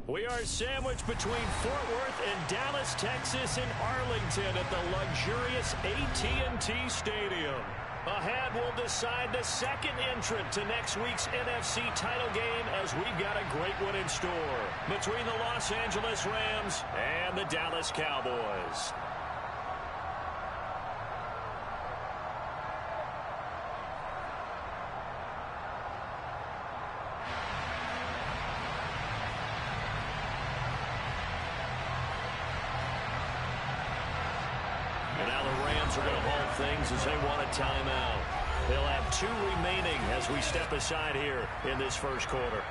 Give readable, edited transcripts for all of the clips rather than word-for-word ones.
We are sandwiched between Fort Worth and Dallas, Texas, and Arlington at the luxurious AT&T Stadium. Ahead, we'll decide the second entrant to next week's NFC title game as we've got a great one in store between the Los Angeles Rams and the Dallas Cowboys. And now the Rams are going to hold things as they want a timeout. They'll have 2 remaining as we step aside here in this first quarter.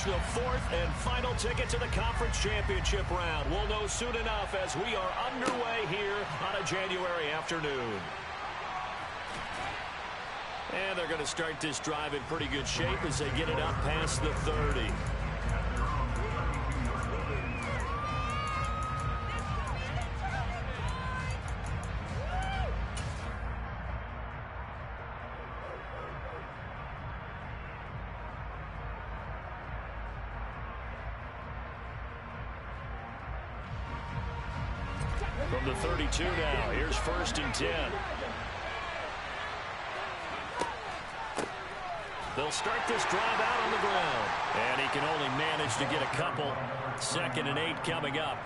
The 4th and final ticket to the conference championship round. We'll know soon enough as we are underway here on a January afternoon. And they're going to start this drive in pretty good shape as they get it up past the 30. From the 32 now, here's 1st and 10. They'll start this drive out on the ground. And he can only manage to get a couple. 2nd and 8 coming up.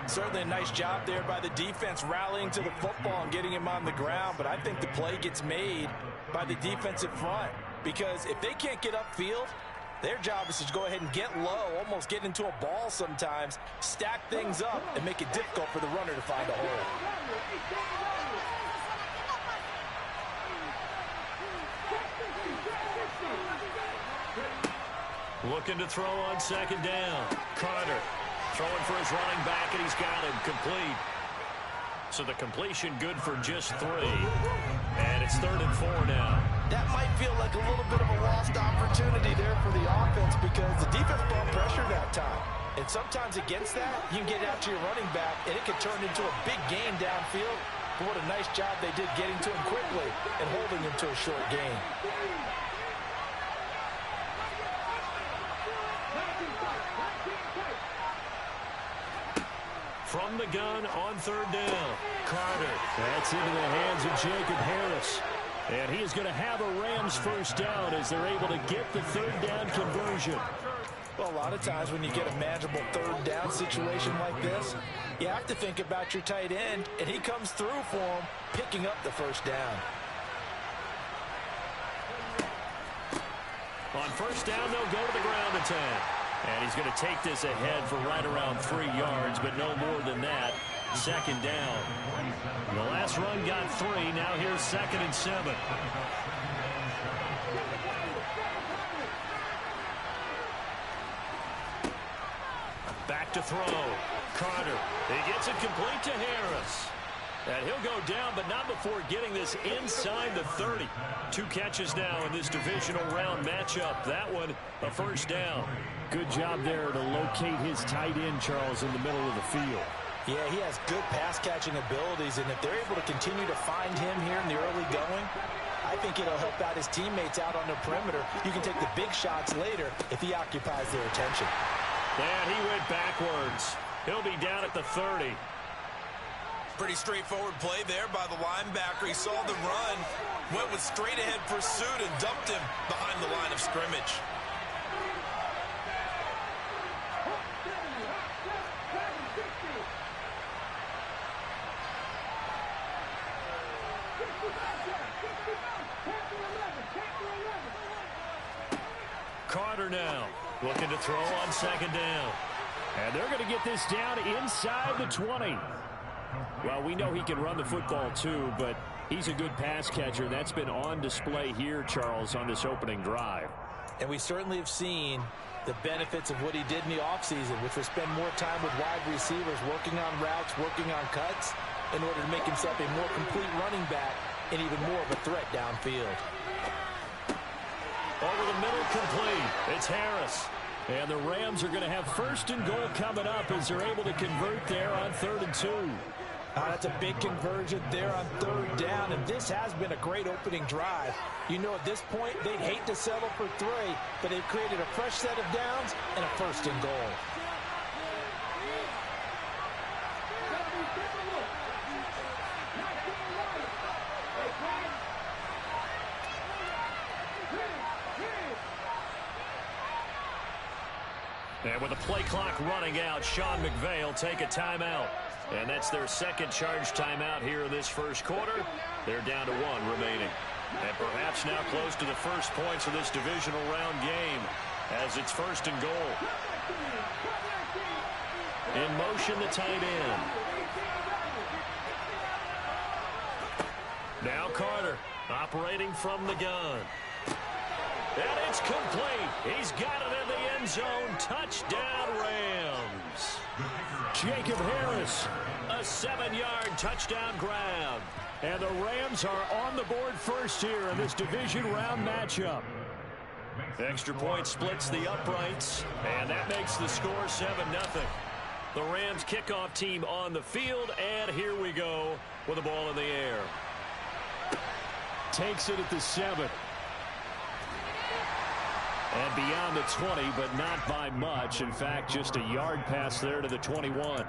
Certainly a nice job there by the defense rallying to the football and getting him on the ground. But I think the play gets made by the defensive front. Because if they can't get upfield, their job is to go ahead and get low, almost get into a ball sometimes, stack things up, and make it difficult for the runner to find a hole. Looking to throw on 2nd down. Carter throwing for his running back, and he's got him complete. So the completion good for just 3. And it's 3rd and 4 now. That might feel like a little bit of a lost opportunity there for the offense because the defense brought pressure that time. And sometimes against that, you can get it out to your running back, and it can turn into a big gain downfield. But what a nice job they did getting to him quickly and holding him to a short gain. From the gun on 3rd down. Carter. That's into the hands of Jacob Harris. And he is going to have a Rams 1st down as they're able to get the 3rd down conversion. Well, a lot of times when you get a manageable 3rd down situation like this, you have to think about your tight end, and he comes through for him, picking up the 1st down. On 1st down, they'll go to the ground attack. And he's going to take this ahead for right around 3 yards, but no more than that. 2nd down. The last run got 3. Now here's 2nd and 7. Back to throw. Carter. He gets it complete to Harris. And he'll go down, but not before getting this inside the 30. 2 catches now in this divisional round matchup. That one, a 1st down. Good job there to locate his tight end, Charles, in the middle of the field. Yeah, he has good pass-catching abilities, and if they're able to continue to find him here in the early going, I think it'll help out his teammates out on the perimeter. You can take the big shots later if he occupies their attention. And he went backwards. He'll be down at the 30. Pretty straightforward play there by the linebacker. He saw the run, went with straight-ahead pursuit, and dumped him behind the line of scrimmage. Carter now looking to throw on 2nd down. And they're going to get this down inside the 20. Well, we know he can run the football too, but he's a good pass catcher. That's been on display here, Charles, on this opening drive. And we certainly have seen the benefits of what he did in the offseason, which was spend more time with wide receivers, working on routes, working on cuts, in order to make himself a more complete running back and even more of a threat downfield. Over the middle, complete. It's Harris. And the Rams are going to have first and goal coming up as they're able to convert there on 3rd and 2. That's a big conversion there on 3rd down, and this has been a great opening drive. You know, at this point, they'd hate to settle for 3, but they've created a fresh set of downs and a first and goal. And with the play clock running out, Sean McVay will take a timeout. And that's their second charge timeout here in this first quarter. They're down to 1 remaining. And perhaps now close to the first points of this divisional round game as it's 1st and goal. In motion, the tight end. Now Carter operating from the gun. And it's complete. He's got it in the end zone. Touchdown, Rams. Jacob Harris, a 7-yard touchdown grab. And the Rams are on the board first here in this division round matchup. Extra point splits the uprights, and that makes the score 7-0. The Rams kickoff team on the field, and here we go with the ball in the air. Takes it at the 7. And beyond the 20, but not by much. In fact, just a yard pass there to the 21.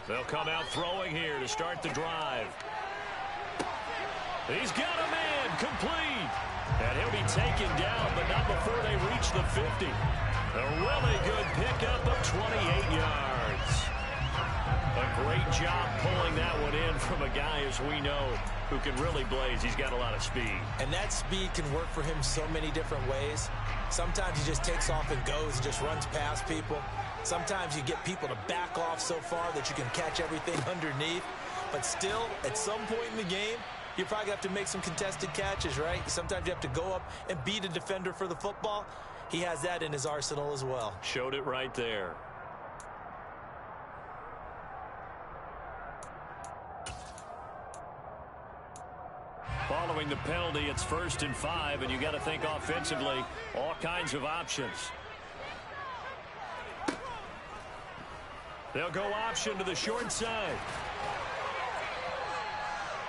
They'll come out throwing here to start the drive. He's got a man, complete. And he'll be taken down, but not before they reach the 50. A really good pickup of 28 yards. A great job pulling that one in from a guy, as we know, who can really blaze. He's got a lot of speed. And that speed can work for him so many different ways. Sometimes he just takes off and goes and just runs past people. Sometimes you get people to back off so far that you can catch everything underneath. But still, at some point in the game, you probably have to make some contested catches, right? Sometimes you have to go up and beat a defender for the football. He has that in his arsenal as well. Showed it right there. Following the penalty, it's 1st and 5, and you got to think offensively, all kinds of options. They'll go option to the short side.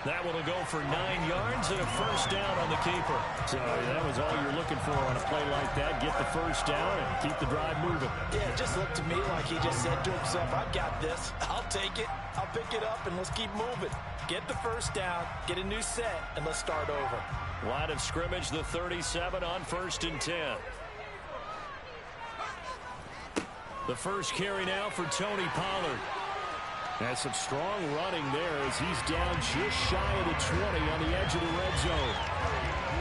That one will go for 9 yards and a first down on the keeper. So that was all you're looking for on a play like that. Get the first down and keep the drive moving. Yeah, it just looked to me like he just said to himself, I've got this. I'll take it. I'll pick it up, and let's keep moving. Get the first down, get a new set, and let's start over. Line of scrimmage, the 37 on 1st and 10. The first carry now for Tony Pollard. That's some strong running there as he's down just shy of the 20 on the edge of the red zone.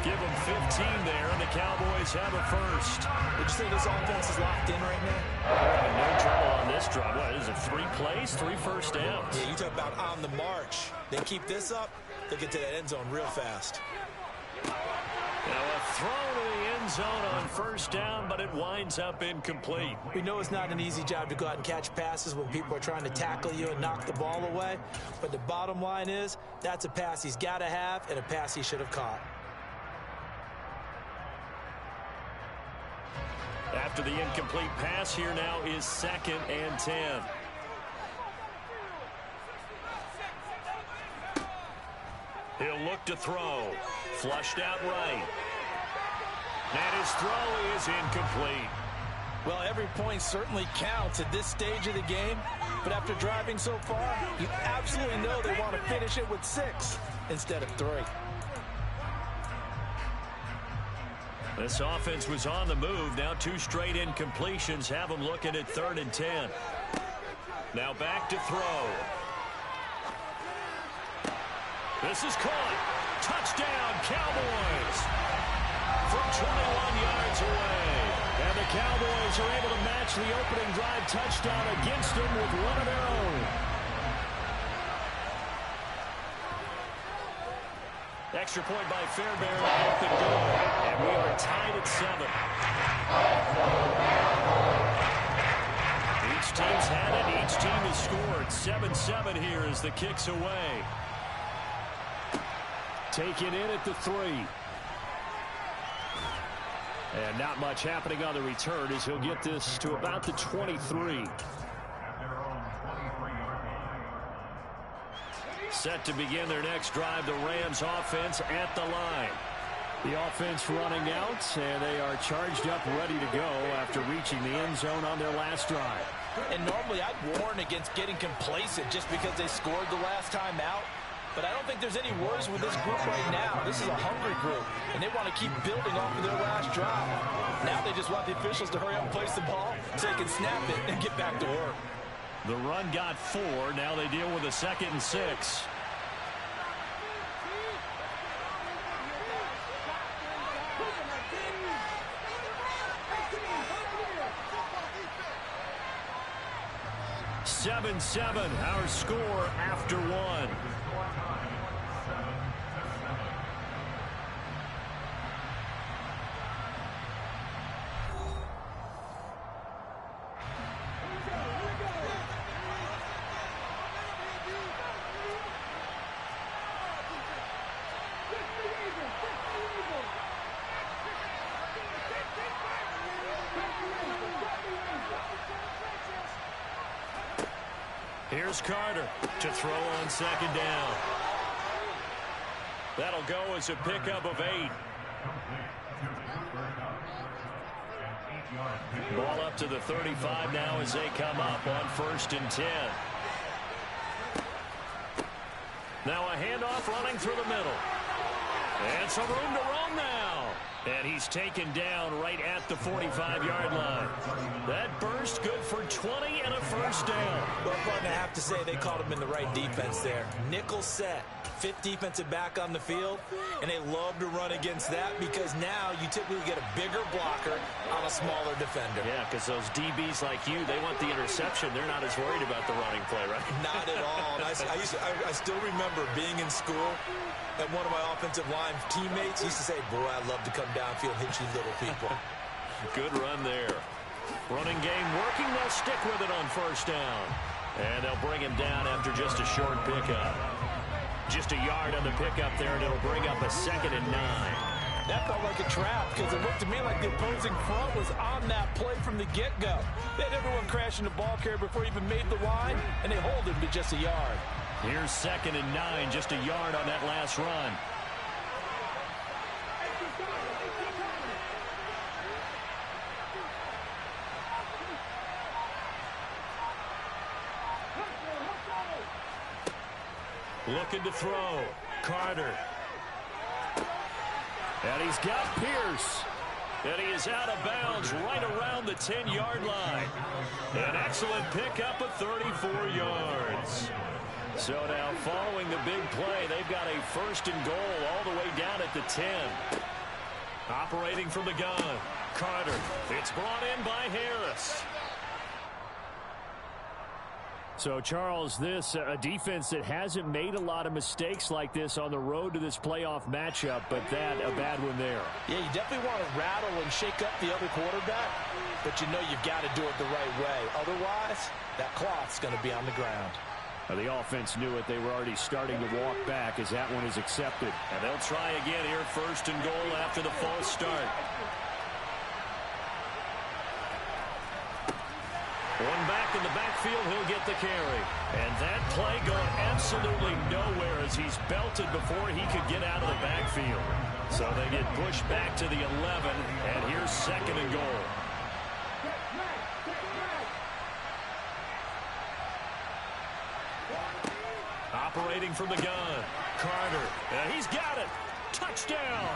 Give him 15 there, and the Cowboys have a first. Would you say this offense is locked in right now? They're having no trouble on this drive. What is it, 3 plays, 3 first downs? Yeah, you talk about on the march. They keep this up, they'll get to that end zone real fast. Now a throw to the end zone on first down, but it winds up incomplete. We know it's not an easy job to go out and catch passes when people are trying to tackle you and knock the ball away. But the bottom line is, that's a pass he's got to have and a pass he should have caught. After the incomplete pass, here now is 2nd and 10. He'll look to throw. Flushed out right. And his throw is incomplete. Well, every point certainly counts at this stage of the game. But after driving so far, you absolutely know they want to finish it with 6 instead of 3. This offense was on the move. Now 2 straight incompletions have them looking at 3rd and 10. Now back to throw. This is caught. Touchdown, Cowboys. From 21 yards away. And the Cowboys are able to match the opening drive touchdown against them with one of their own. Extra point by Fairbairn, up and good. And we are tied at 7. Each team's had it. Each team has scored. 7-7 here as the kick's away. Taken in at the 3. And not much happening on the return as he'll get this to about the 23. Set to begin their next drive, the Rams offense at the line. The offense running out, and they are charged up, ready to go after reaching the end zone on their last drive. And normally I'd warn against getting complacent just because they scored the last time out. But I don't think there's any worries with this group right now. This is a hungry group, and they want to keep building off of their last drive. Now they just want the officials to hurry up and place the ball so they can snap it and get back to work. The run got 4. Now they deal with a 2nd and 6. Seven, our score after 1. Here's Carter to throw on 2nd down. That'll go as a pickup of 8. Ball up to the 35 now as they come up on 1st and 10. Now a handoff running through the middle. And some room to roam now. And he's taken down right at the 45-yard line. That burst good for 20 and a 1st down. Well, I have to say they called him in the right defense there. Nickel set. 5th defensive back on the field, and they love to run against that because now you typically get a bigger blocker on a smaller defender. Yeah, because those DBs like you, they want the interception. They're not as worried about the running play, right? Not at all. And I still remember being in school, and one of my offensive line teammates used to say, boy, I'd love to come downfield and hit you little people. Good run there. Running game working. They'll stick with it on 1st down. And they'll bring him down after just a short pickup. Just a yard on the pickup there, and it'll bring up a 2nd and 9. That felt like a trap because it looked to me like the opposing front was on that play from the get-go. They had everyone crashing the ball carrier before he even made the line, and they hold him to just a yard. Here's 2nd and 9, just a yard on that last run. Looking to throw. Carter. And he's got Pierce. And he is out of bounds right around the 10-yard line. An excellent pickup of 34 yards. So now following the big play, they've got a 1st and goal all the way down at the 10. Operating from the gun. Carter. It's brought in by Harris. So, Charles, this a defense that hasn't made a lot of mistakes like this on the road to this playoff matchup, but that a bad one there. Yeah, you definitely want to rattle and shake up the other quarterback, but you know you've got to do it the right way. Otherwise, that cloth's going to be on the ground. Now, the offense knew it. They were already starting to walk back as that one is accepted. And they'll try again here, 1st and goal after the false start. One back in the backfield, he'll get the carry. And that play going absolutely nowhere as he's belted before he could get out of the backfield. So they get pushed back to the 11, and here's 2nd and goal. Operating from the gun, Carter, and he's got it. Touchdown.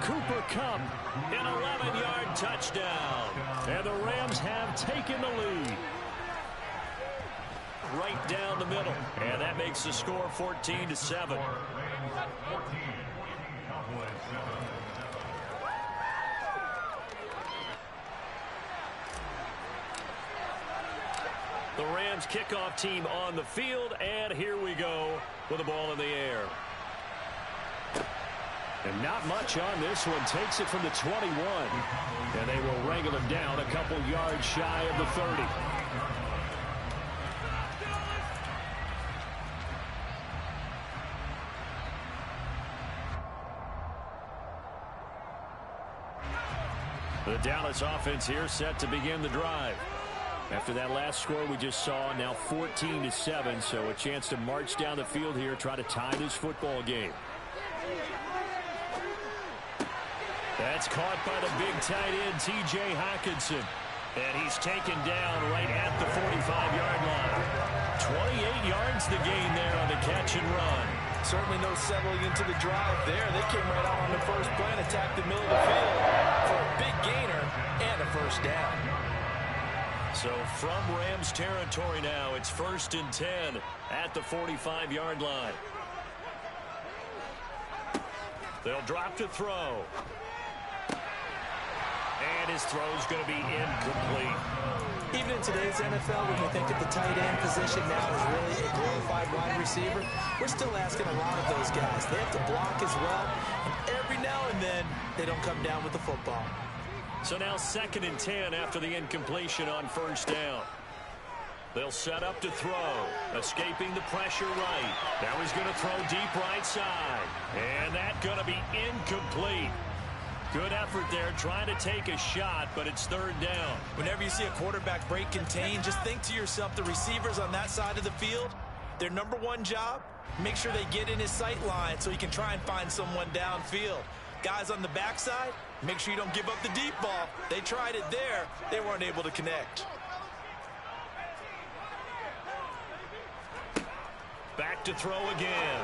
Cooper Kupp, an 11-yard touchdown. And the Rams have taken the lead. Right down the middle. And that makes the score 14-7. The Rams kickoff team on the field, and here we go with the ball in the air. And not much on this one. Takes it from the 21. And they will wrangle him down a couple yards shy of the 30. The Dallas offense here set to begin the drive. After that last score we just saw, now 14-7, so a chance to march down the field here, try to tie this football game. That's caught by the big tight end, T.J. Hockenson. And he's taken down right at the 45-yard line. 28 yards the gain there on the catch and run. Certainly no settling into the drive there. They came right out on the first play and attacked the middle of the field for a big gainer and a first down. So from Rams territory now, it's 1st and 10 at the 45-yard line. They'll drop to throw. And his throw's going to be incomplete. Even in today's NFL, when we think of the tight end position now as really a glorified wide receiver, we're still asking a lot of those guys. They have to block as well, and every now and then they don't come down with the football. So now 2nd and 10 after the incompletion on first down. They'll set up to throw, escaping the pressure right. Now he's going to throw deep right side, and that's going to be incomplete. Good effort there, trying to take a shot, but it's 3rd down. Whenever you see a quarterback break contain, just think to yourself, the receivers on that side of the field, their number one job, make sure they get in his sight line so he can try and find someone downfield. Guys on the backside, make sure you don't give up the deep ball. They tried it there. They weren't able to connect. Back to throw again.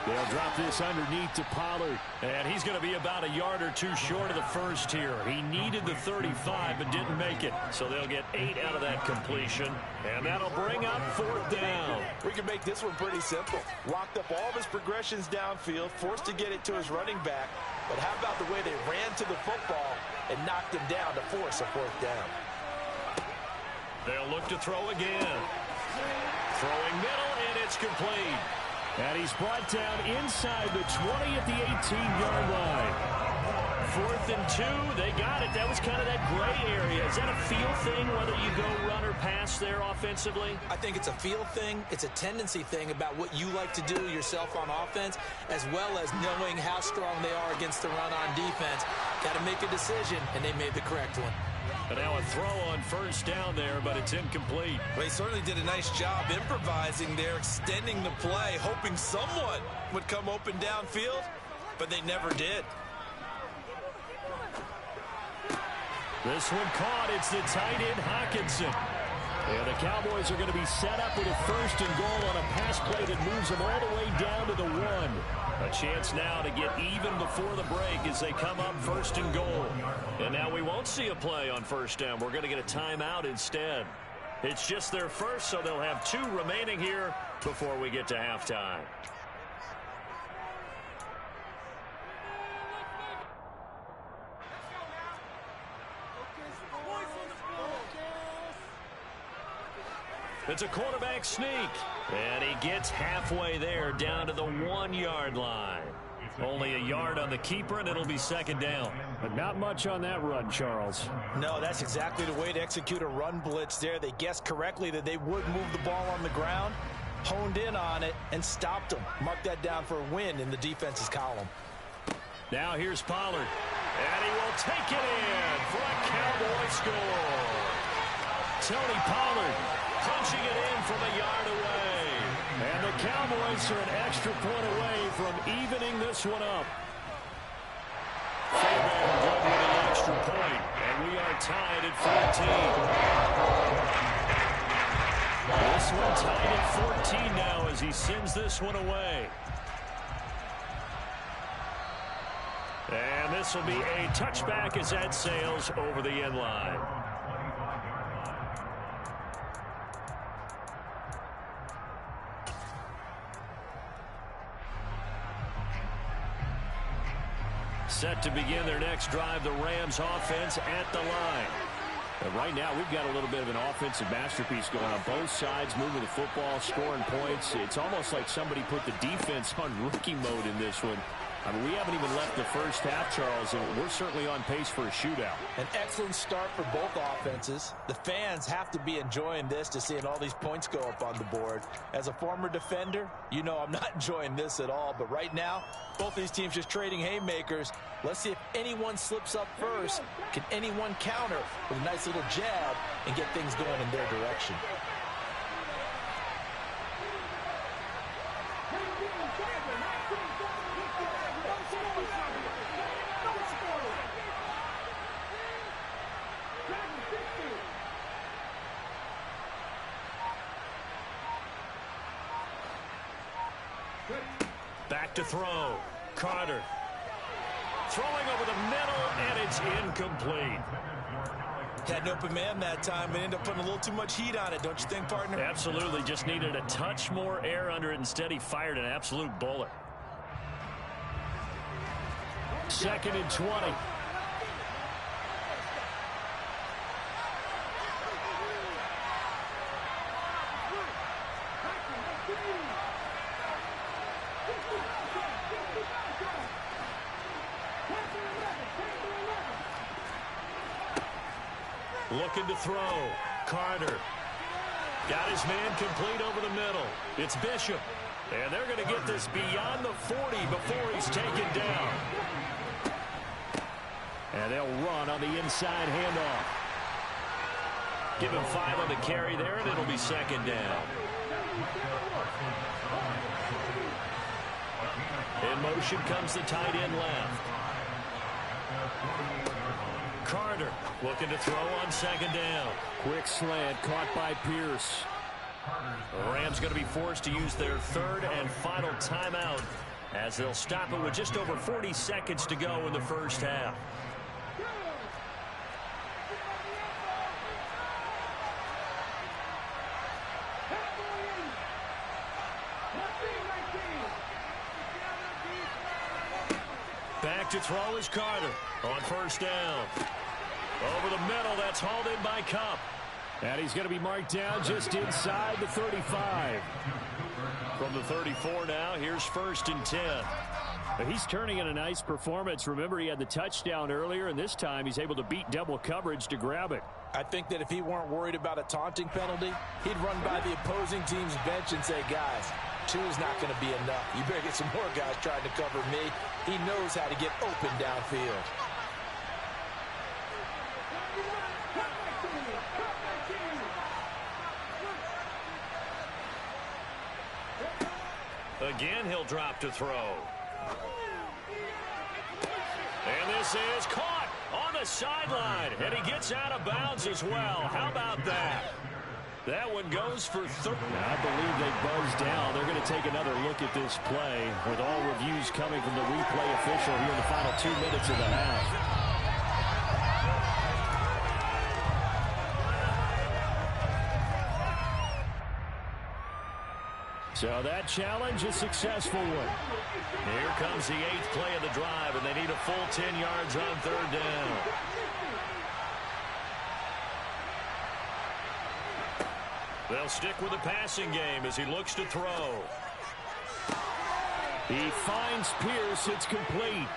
They'll drop this underneath to Pollard, and he's going to be about a yard or two short of the first here. He needed the 35 but didn't make it, so they'll get 8 out of that completion, and that'll bring up 4th down. We can make this one pretty simple. Locked up all of his progressions downfield, forced to get it to his running back, but how about the way they ran to the football and knocked him down to force a 4th down? They'll look to throw again. Throwing middle, and it's complete. And he's brought down inside the 20 at the 18-yard line. 4th and 2, they got it. That was kind of that gray area. Is that a feel thing, whether you go run or pass there offensively? I think it's a feel thing. It's a tendency thing about what you like to do yourself on offense, as well as knowing how strong they are against the run on defense. Got to make a decision, and they made the correct one. And now a throw on 1st down there, but it's incomplete. Well, he certainly did a nice job improvising there, extending the play, hoping someone would come open downfield, but they never did. This one caught. It's the tight end, Hockenson. And the Cowboys are going to be set up with a 1st and goal on a pass play that moves them all the way down to the 1. A chance now to get even before the break as they come up 1st and goal. And now we won't see a play on 1st down. We're going to get a timeout instead. It's just their first, so they'll have 2 remaining here before we get to halftime. It's a quarterback sneak. And he gets halfway there, down to the 1-yard line. Only a yard on the keeper, and it'll be 2nd down. But not much on that run, Charles. No, that's exactly the way to execute a run blitz there. They guessed correctly that they would move the ball on the ground, honed in on it, and stopped them. Mark that down for a win in the defense's column. Now here's Pollard. And he will take it in for a Cowboy score. Tony Pollard punching it in from a yard away. And the Cowboys are an extra point away from evening this one up. Fairbairn good with the extra point, and we are tied at 14. This one tied at 14 now as he sends this one away. And this will be a touchback as that sails over the end line. Set to begin their next drive, the Rams offense at the line. And right now, we've got a little bit of an offensive masterpiece going on both sides, moving the football, scoring points. It's almost like somebody put the defense on rookie mode in this one. I mean, we haven't even left the first half, Charles, and we're certainly on pace for a shootout. An excellent start for both offenses. The fans have to be enjoying this to seeing all these points go up on the board. As a former defender, you know I'm not enjoying this at all. But right now, both these teams just trading haymakers. Let's see if anyone slips up first. Can anyone counter with a nice little jab and get things going in their direction? Back to throw. Carter. Throwing over the middle, and it's incomplete. Had an open man that time, but ended up putting a little too much heat on it, don't you think, partner? Absolutely. Just needed a touch more air under it. Instead, he fired an absolute bullet. 2nd and 20. Looking to throw. Carter. Got his man complete over the middle. It's Bishop. And they're going to get this beyond the 40 before he's taken down. And they'll run on the inside handoff. Give him 5 on the carry there, and it'll be 2nd down. In motion comes the tight end left. Carter looking to throw on 2nd down. Quick slant caught by Pierce. The Rams going to be forced to use their 3rd and final timeout as they'll stop it with just over 40 seconds to go in the first half. Back to throw is Carter on 1st down. Over the middle, that's hauled in by Cup. And he's going to be marked down just inside the 35. From the 34 now, here's 1st and 10. But he's turning in a nice performance. Remember, he had the touchdown earlier, and this time he's able to beat double coverage to grab it. I think that if he weren't worried about a taunting penalty, he'd run by the opposing team's bench and say, guys, 2 is not going to be enough. You better get some more guys trying to cover me. He knows how to get open downfield. Again, he'll drop to throw. And this is caught on the sideline. And he gets out of bounds as well. How about that? That one goes for 30. I believe they buzzed down. They're going to take another look at this play with all reviews coming from the replay official here in the final 2 minutes of the half. So that challenge, a successful one. Here comes the 8th play of the drive, and they need a full 10 yards on 3rd down. They'll stick with the passing game as he looks to throw. He finds Pierce. It's complete.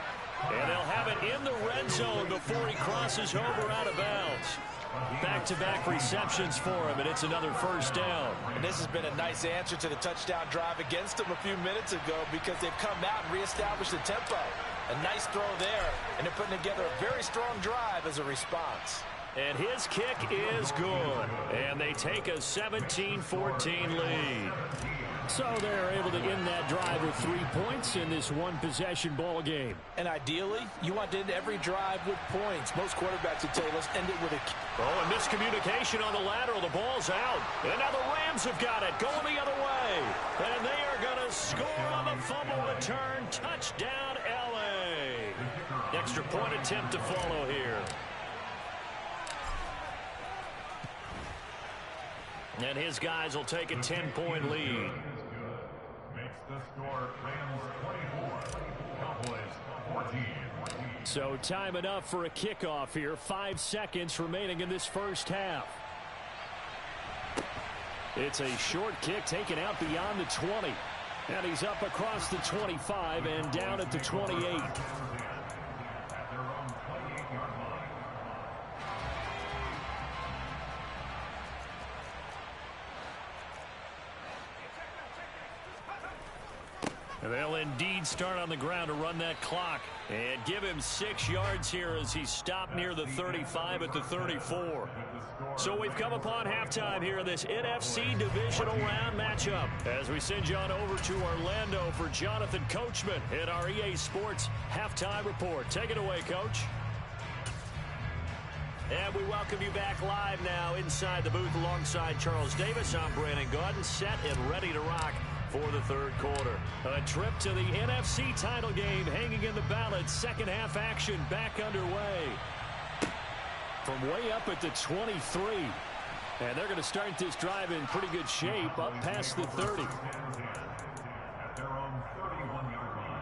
And they'll have it in the red zone before he crosses over out of bounds. Back-to-back receptions for him, and it's another 1st down. And this has been a nice answer to the touchdown drive against them a few minutes ago because they've come out and reestablished the tempo. A nice throw there, and they're putting together a very strong drive as a response. And his kick is good. And they take a 17-14 lead. So they're able to end that drive with 3 points in this one-possession ball game. And ideally, you want to end every drive with points. Most quarterbacks would tell you, let's end it with a kick. Oh, and miscommunication on the lateral. The ball's out. And now the Rams have got it. Going the other way. And they are going to score on the fumble return. Touchdown, L.A. Extra point attempt to follow here. And his guys will take a 10-point lead. Makes the score Rams 24, Cowboys 14. So time enough for a kickoff here. 5 seconds remaining in this first half. It's a short kick taken out beyond the 20. And he's up across the 25 and down at the 28. At their own 28-yard line. And they'll indeed start on the ground to run that clock and give him 6 yards here as he's stopped near the 35 at the 34. So we've come upon halftime here in this NFC divisional round matchup as we send you on over to Orlando for Jonathan Coachman in our EA Sports halftime report. Take it away, Coach. And we welcome you back live now inside the booth alongside Charles Davis. I'm Brandon Gaudin, set and ready to rock for the third quarter. A trip to the NFC title game hanging in the balance. Second half action back underway. From way up at the 23. And they're going to start this drive in pretty good shape up past the 30. At their own 31-yard line.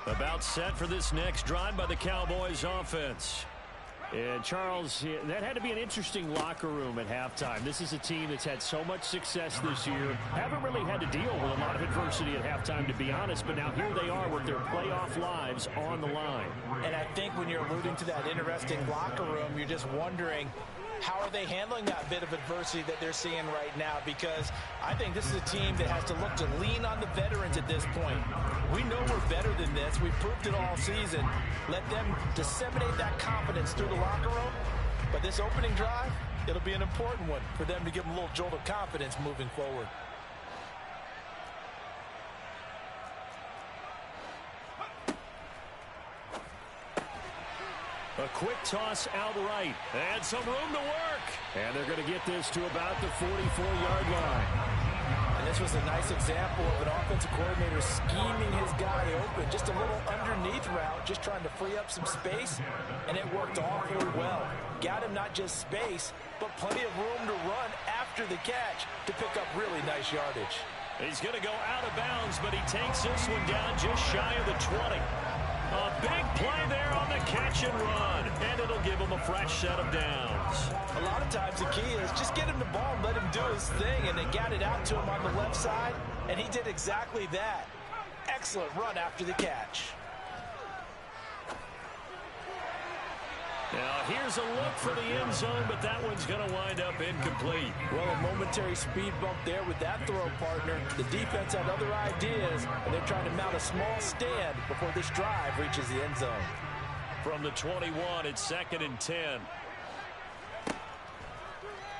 About set for this next drive by the Cowboys offense. And Charles, that had to be an interesting locker room at halftime. This is a team that's had so much success this year. Haven't really had to deal with a lot of adversity at halftime, to be honest. But now here they are with their playoff lives on the line. And I think when you're alluding to that interesting locker room, you're just wondering, how are they handling that bit of adversity that they're seeing right now? Because I think this is a team that has to look to lean on the veterans at this point. We know we're better than this. We've proved it all season. Let them disseminate that confidence through the locker room. But this opening drive, it'll be an important one for them to give them a little jolt of confidence moving forward. A quick toss out right. And some room to work. And they're going to get this to about the 44-yard line. And this was a nice example of an offensive coordinator scheming his guy open. Just a little underneath route, just trying to free up some space. And it worked awfully well. Got him not just space, but plenty of room to run after the catch to pick up really nice yardage. He's going to go out of bounds, but he takes this one down just shy of the 20. A big play there on the catch and run, and it'll give him a fresh set of downs. A lot of times the key is just get him the ball and let him do his thing, and they got it out to him on the left side, and he did exactly that. Excellent run after the catch. Now here's a look for the end zone, but that one's going to wind up incomplete. Well, a momentary speed bump there with that throw, partner. The defense had other ideas, and they're trying to mount a small stand before this drive reaches the end zone. From the 21, it's 2nd and 10.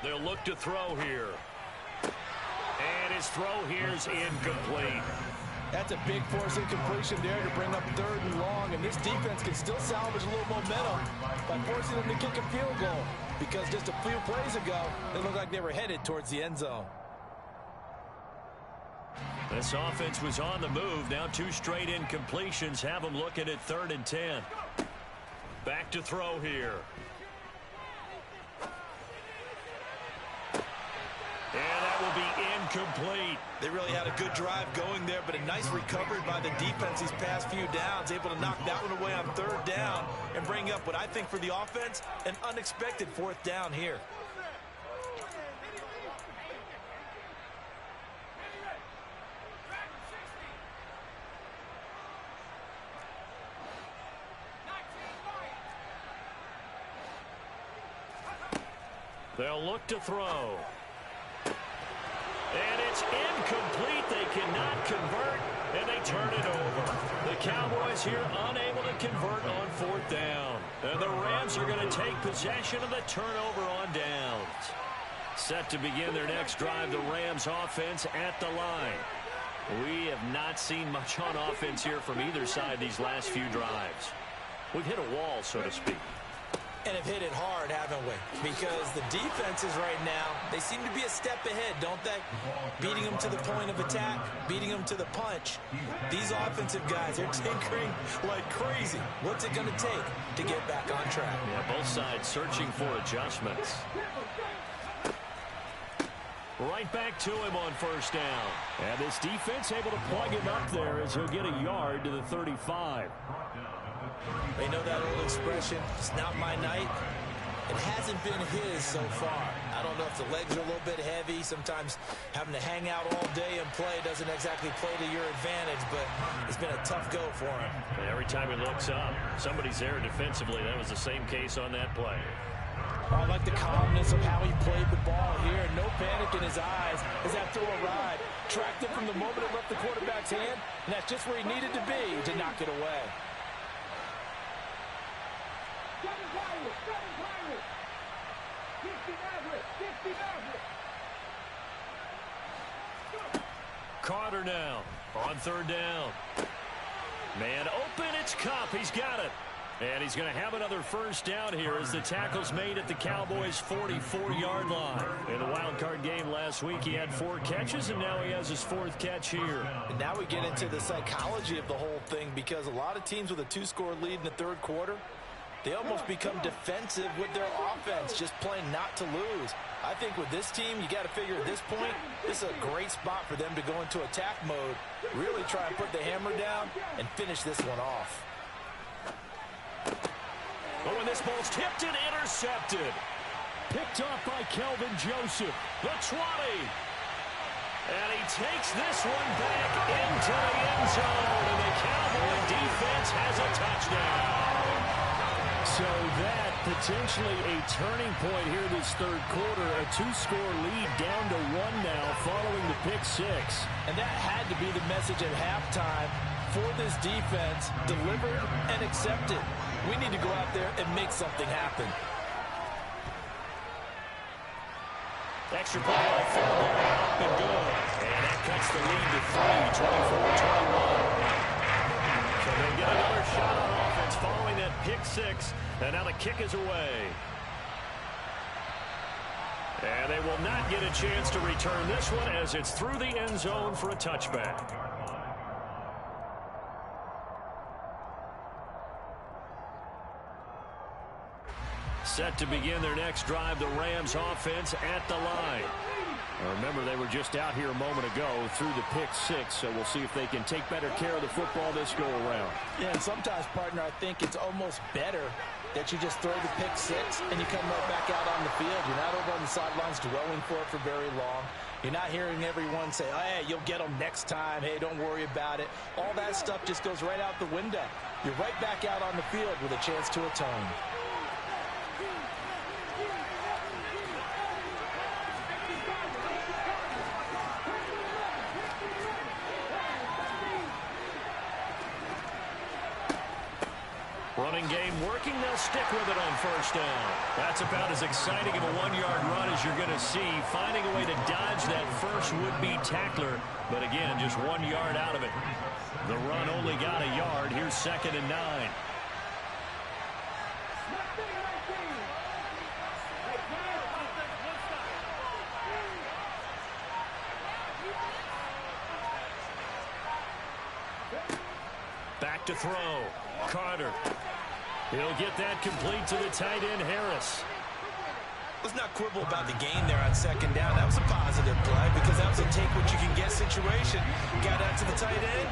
They'll look to throw here. And his throw here's incomplete. That's a big force incompletion there to bring up 3rd and long, and this defense can still salvage a little momentum by forcing them to kick a field goal, because just a few plays ago, it looked like they were headed towards the end zone. This offense was on the move. Now 2 straight incompletions have them looking at 3rd and 10. Back to throw here. And that will be incomplete. They really had a good drive going there, but a nice recovery by the defense these past few downs, able to knock that one away on 3rd down and bring up what I think for the offense, an unexpected 4th down here. They'll look to throw. And it's incomplete. They cannot convert, and they turn it over. The Cowboys here unable to convert on 4th down. And the Rams are going to take possession of the turnover on downs. Set to begin their next drive, the Rams offense at the line. We have not seen much on offense here from either side these last few drives. We've hit a wall, so to speak. And and have hit it hard, haven't we? Because the defenses right now, they seem to be a step ahead, don't they? Beating them to the point of attack, beating them to the punch. These offensive guys, they're tinkering like crazy. What's it going to take to get back on track? Yeah, both sides searching for adjustments. Right back to him on first down. And this defense able to plug him up there as he'll get a yard to the 35. They know that old expression, it's not my night. It hasn't been his so far. I don't know if the legs are a little bit heavy. Sometimes having to hang out all day and play doesn't exactly play to your advantage, but it's been a tough go for him. And every time he looks up, somebody's there defensively. That was the same case on that play. I like the calmness of how he played the ball here. No panic in his eyes as that throw arrived. Tracked it from the moment it left the quarterback's hand, and that's just where he needed to be to knock it away. Carter now on third down. Man open, it's Cup. He's got it. And he's going to have another first down here as the tackle's made at the Cowboys' 44-yard line. In the wild card game last week, he had 4 catches, and now he has his 4th catch here. And now we get into the psychology of the whole thing, because a lot of teams with a 2-score lead in the third quarter, they almost become defensive with their offense, just playing not to lose. I think with this team, you got to figure at this point, this is a great spot for them to go into attack mode, really try and put the hammer down and finish this one off. Oh, and this ball's tipped and intercepted. Picked off by Kelvin Joseph. The 20. And he takes this one back into the end zone. And the Cowboy defense has a touchdown. So that potentially a turning point here this third quarter. A 2-score lead down to 1 now following the pick 6. And that had to be the message at halftime for this defense. Delivered and accepted. We need to go out there and make something happen. Extra point by Fairbairn, up and good. And that cuts the lead to 3, 24-21. So they get another shot on offense following that pick 6. And now the kick is away. And they will not get a chance to return this one as it's through the end zone for a touchback. Set to begin their next drive, the Rams offense at the line. Now remember, they were just out here a moment ago through the pick 6, so we'll see if they can take better care of the football this go-around. Yeah, and sometimes, partner, I think it's almost better that you just throw the pick 6 and you come right back out on the field. You're not over on the sidelines dwelling for it for very long. You're not hearing everyone say, oh, hey, you'll get them next time. Hey, don't worry about it. All that stuff just goes right out the window. You're right back out on the field with a chance to atone. Running game working, they'll stick with it on first down. That's about as exciting of a 1-yard run as you're going to see. Finding a way to dodge that first would-be tackler, but again, just 1 yard out of it. The run only got a yard. Here's 2nd and 9. Back to throw. Carter. He'll get that complete to the tight end, Harris. Let's not quibble about the gain there on 2nd down. That was a positive play because that was a take-what-you-can-get situation. Got out to the tight end.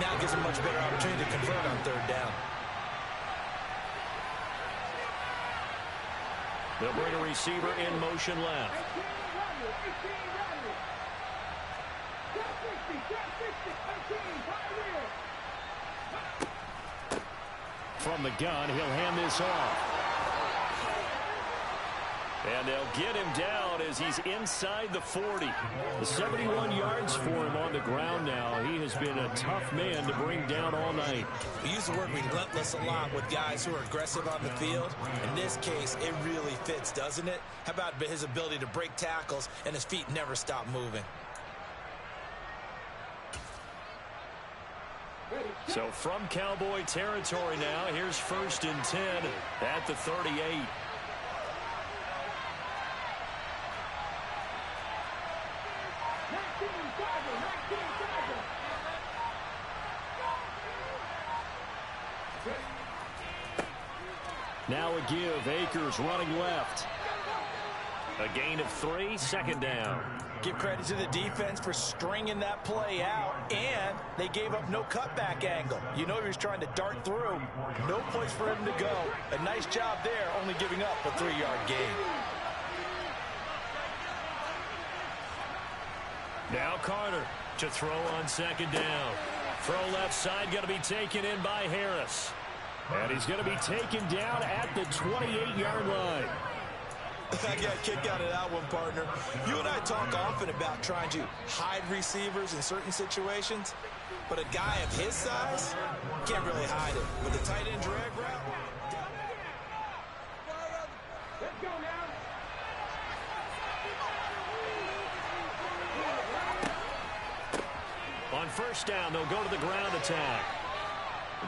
Now gives him a much better opportunity to convert on 3rd down. They'll bring a receiver in motion left. From the gun, he'll hand this off. And they'll get him down as he's inside the 40. 71 yards for him on the ground now. He has been a tough man to bring down all night. We use the word relentless a lot with guys who are aggressive on the field. In this case, it really fits, doesn't it? How about his ability to break tackles and his feet never stop moving? So from Cowboy territory now, here's 1st and 10 at the 38. Now a give. Akers running left. A gain of 3, 2nd down. Give credit to the defense for stringing that play out, and they gave up no cutback angle. You know he was trying to dart through. No place for him to go. A nice job there, only giving up a 3-yard gain. Now Carter to throw on 2nd down. Throw left side going to be taken in by Harris. And he's going to be taken down at the 28-yard line. I got a kick out of that one, partner. You and I talk often about trying to hide receivers in certain situations, but a guy of his size can't really hide it. With the tight end drag route. Let's go now. On 1st down, they'll go to the ground attack.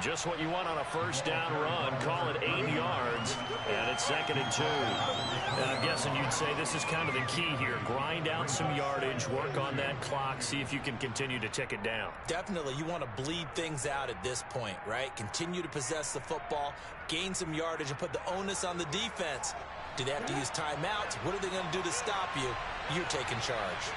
Just what you want on a 1st down run. Call it 8 yards, and it's 2nd and 2. And I'm guessing you'd say this is kind of the key here. Grind out some yardage, work on that clock, see if you can continue to tick it down. Definitely, you want to bleed things out at this point, right? Continue to possess the football, gain some yardage, and put the onus on the defense. Do they have to use timeouts? What are they going to do to stop you? You're taking charge.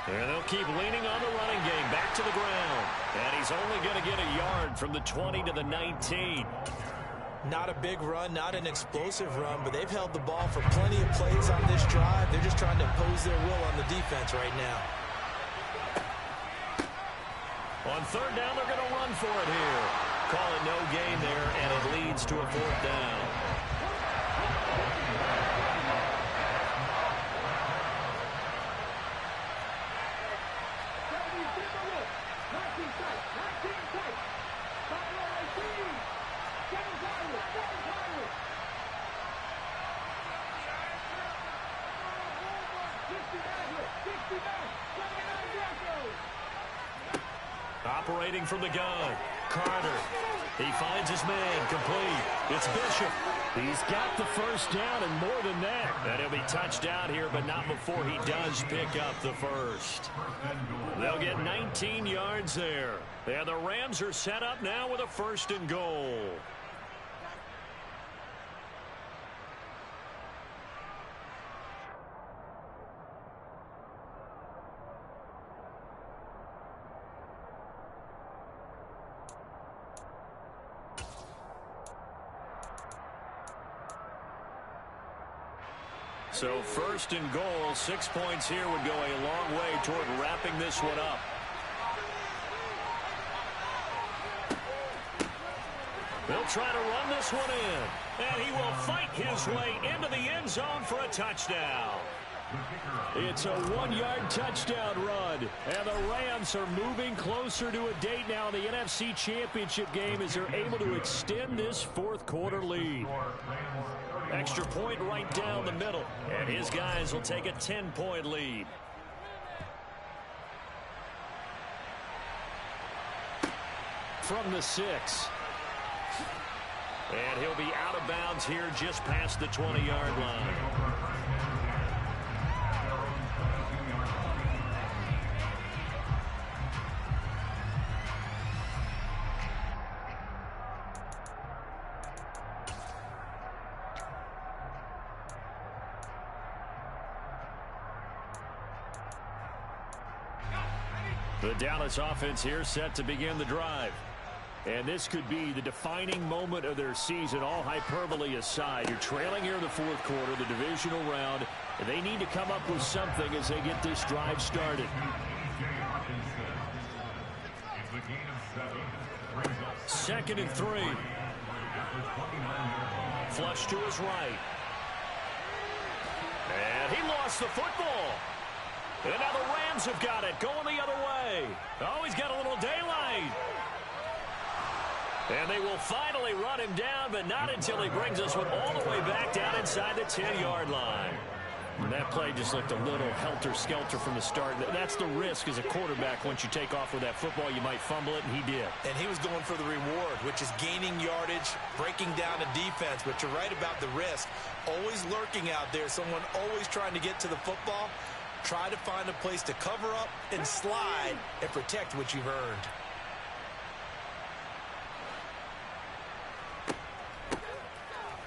And they'll keep leaning on the running game. Back to the ground. And he's only going to get a yard from the 20 to the 19. Not a big run, not an explosive run, but they've held the ball for plenty of plays on this drive. They're just trying to impose their will on the defense right now. On 3rd down, they're going to run for it here. Call it no gain there, and it leads to a 4th down. Operating from the gun, Carter. He finds his man, complete. It's Bishop. He's got the 1st down and more than that. And he'll be touched out here, but not before he does pick up the 1st. They'll get 19 yards there. And the Rams are set up now with a 1st and goal. So 1st and goal, 6 points here would go a long way toward wrapping this one up. They'll try to run this one in, and he will fight his way into the end zone for a touchdown. It's a 1-yard touchdown run, and the Rams are moving closer to a date now in the NFC Championship game as they're able to extend this 4th quarter lead. Extra point right down the middle, and his guys will take a 10-point lead. From the 6. And he'll be out of bounds here just past the 20-yard line. The Dallas offense here set to begin the drive. And this could be the defining moment of their season, all hyperbole aside. You're trailing here in the 4th quarter, the divisional round, and they need to come up with something as they get this drive started. 2nd and 3. Flush to his right. And he lost the football. And now the Rams have got it, going the other way. Oh, he's got a little daylight. And they will finally run him down, but not until he brings us one all the way back down inside the 10-yard line. And that play just looked a little helter-skelter from the start. That's the risk as a quarterback. Once you take off with that football, you might fumble it, and he did. And he was going for the reward, which is gaining yardage, breaking down a defense. But you're right about the risk. Always lurking out there, someone always trying to get to the football. Try to find a place to cover up and slide and protect what you've earned.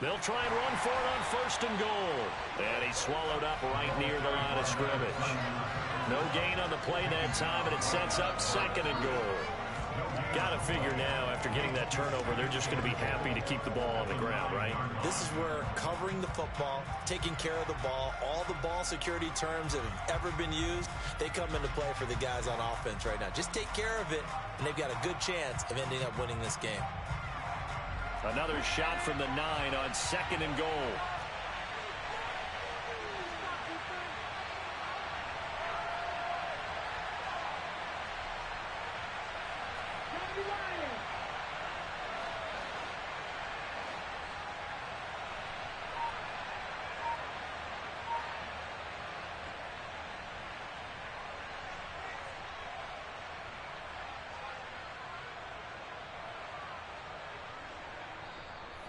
They'll try and run for it on 1st and goal. And he's swallowed up right near the line of scrimmage. No gain on the play that time, and it sets up 2nd and goal. Got to figure now, after getting that turnover, they're just going to be happy to keep the ball on the ground, right? This is where covering the football, taking care of the ball, all the ball security terms that have ever been used, they come into play for the guys on offense right now. Just take care of it, and they've got a good chance of ending up winning this game. Another shot from the 9 on 2nd and goal.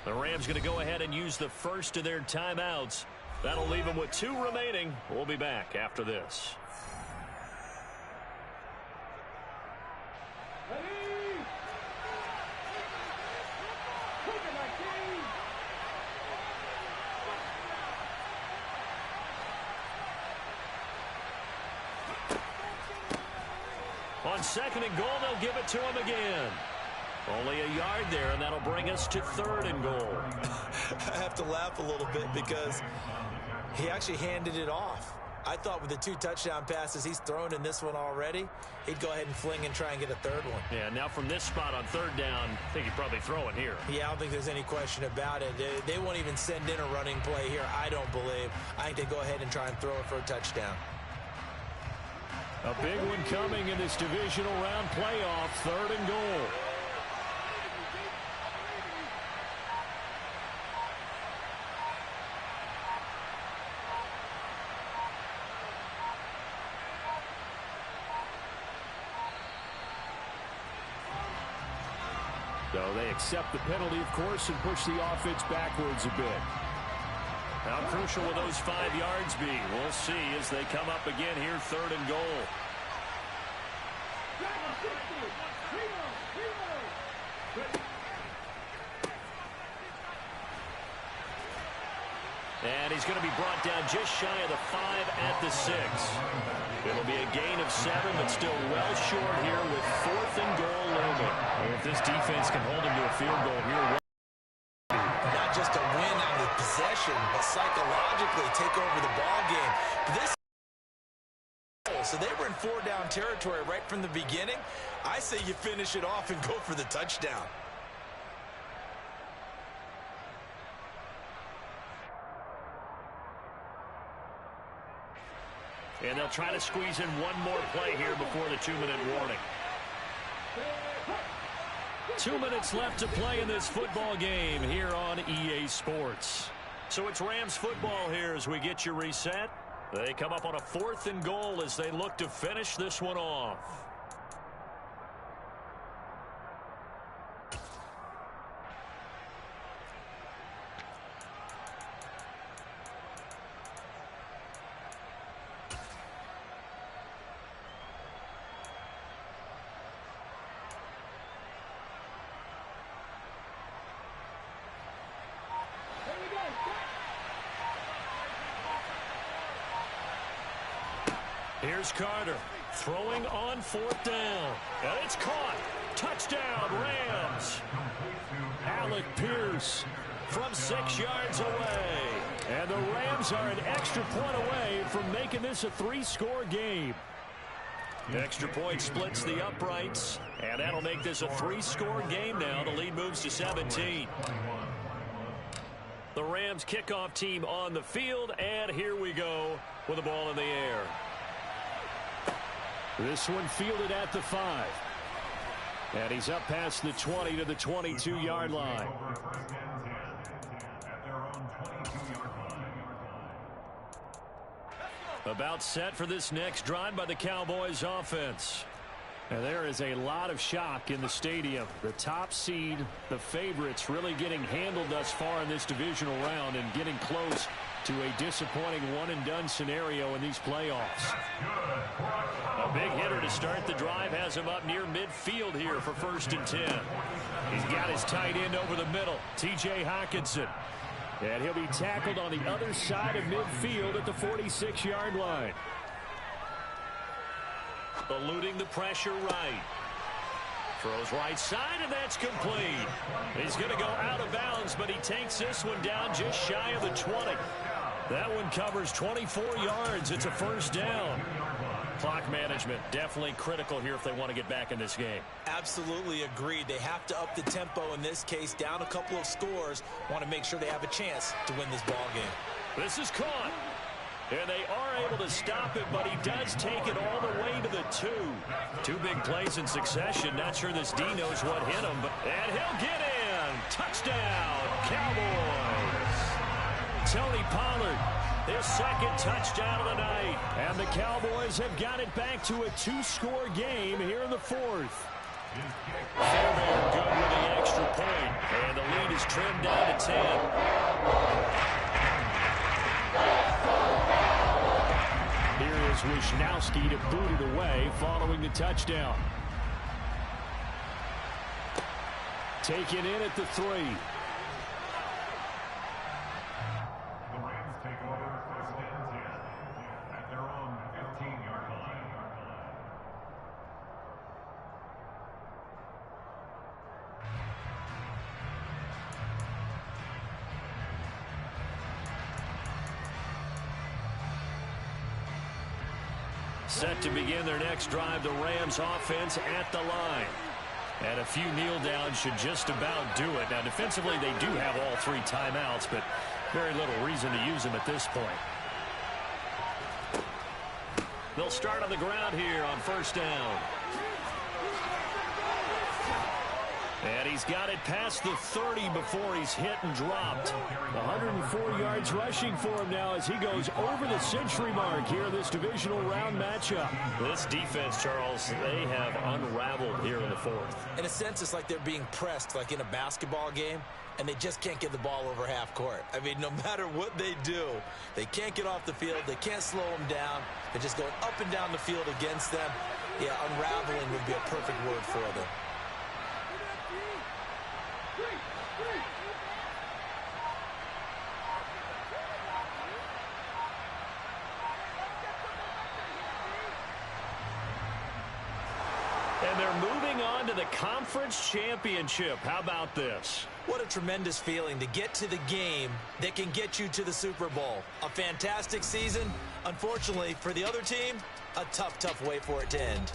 The Rams going to go ahead and use the first of their timeouts. That'll leave them with 2 remaining. We'll be back after this. On 2nd and goal, they'll give it to him again. Only a yard there, and that'll bring us to 3rd and goal. I have to laugh a little bit because he actually handed it off. I thought with the 2 touchdown passes he's thrown in this one already, he'd go ahead and fling and try and get a 3rd one. Yeah, now from this spot on 3rd down, I think he'd probably throw it here. Yeah, I don't think there's any question about it. They won't even send in a running play here, I don't believe. I think they go ahead and try and throw it for a touchdown. A big one coming in this divisional round playoff, 3rd and goal. So they accept the penalty, of course, and push the offense backwards a bit. How crucial will those 5 yards be? We'll see as they come up again here, 3rd and goal. And he's going to be brought down just shy of the 5 at the 6. It'll be a gain of 7, but still well short here with 4th and goal looming. Well, if this defense can hold him to a field goal here, not just a win on the possession, but psychologically take over the ball game. This, so they were in 4-down territory right from the beginning. I say you finish it off and go for the touchdown. And they'll try to squeeze in one more play here before the 2-minute warning. 2 minutes left to play in this football game here on EA Sports. So it's Rams football here as we get you reset. They come up on a 4th and goal as they look to finish this one off. Here's Carter throwing on 4th down. And it's caught. Touchdown, Rams. Alec Pierce from 6 yards away. And the Rams are an extra point away from making this a 3-score game. Extra point splits the uprights, and that'll make this a 3-score game now. The lead moves to 17. The Rams kickoff team on the field, and here we go with the ball in the air. This one fielded at the 5. And he's up past the 20 to the 22-yard line. About set for this next drive by the Cowboys offense. And there is a lot of shock in the stadium. The top seed, the favorites, really getting handled thus far in this divisional round and getting close to a disappointing one-and-done scenario in these playoffs. A big hitter to start the drive has him up near midfield here for 1st and 10. He's got his tight end over the middle, T.J. Hockenson. And he'll be tackled on the other side of midfield at the 46-yard line. Eluding the pressure right. Throws right side, and that's complete. He's going to go out of bounds, but he takes this one down just shy of the 20. That one covers 24 yards. It's a 1st down. Clock management definitely critical here if they want to get back in this game. Absolutely agreed. They have to up the tempo in this case, down a couple of scores. Want to make sure they have a chance to win this ball game. This is caught. And they are able to stop it, but he does take it all the way to the 2. 2 big plays in succession. Not sure this D knows what hit him, and he'll get in. Touchdown, Cowboys. Tony Pollard, his 2nd touchdown of the night. And the Cowboys have got it back to a 2-score game here in the 4th. Fairbairn good with the extra point, and the lead is trimmed down to 10. Here is Wisnowski to boot it away following the touchdown. Taken in at the 3. The Rams take over 1st and 10 at their own 15-yard line. Set to begin their next drive, the Rams offense at the line. And a few kneel downs should just about do it. Now, defensively, they do have all 3 timeouts, but very little reason to use them at this point. They'll start on the ground here on 1st down. And he's got it past the 30 before he's hit and dropped. 104 yards rushing for him now as he goes over the century mark here in this divisional round matchup. This defense, Charles, they have unraveled here in the 4th. In a sense, it's like they're being pressed like in a basketball game, and they just can't get the ball over half court. I mean, no matter what they do, they can't get off the field. They can't slow them down. They're just going up and down the field against them. Yeah, unraveling would be a perfect word for them. And they're moving on to the conference championship. How about this? What a tremendous feeling to get to the game that can get you to the Super Bowl. A fantastic season. Unfortunately, for the other team, a tough way for it to end.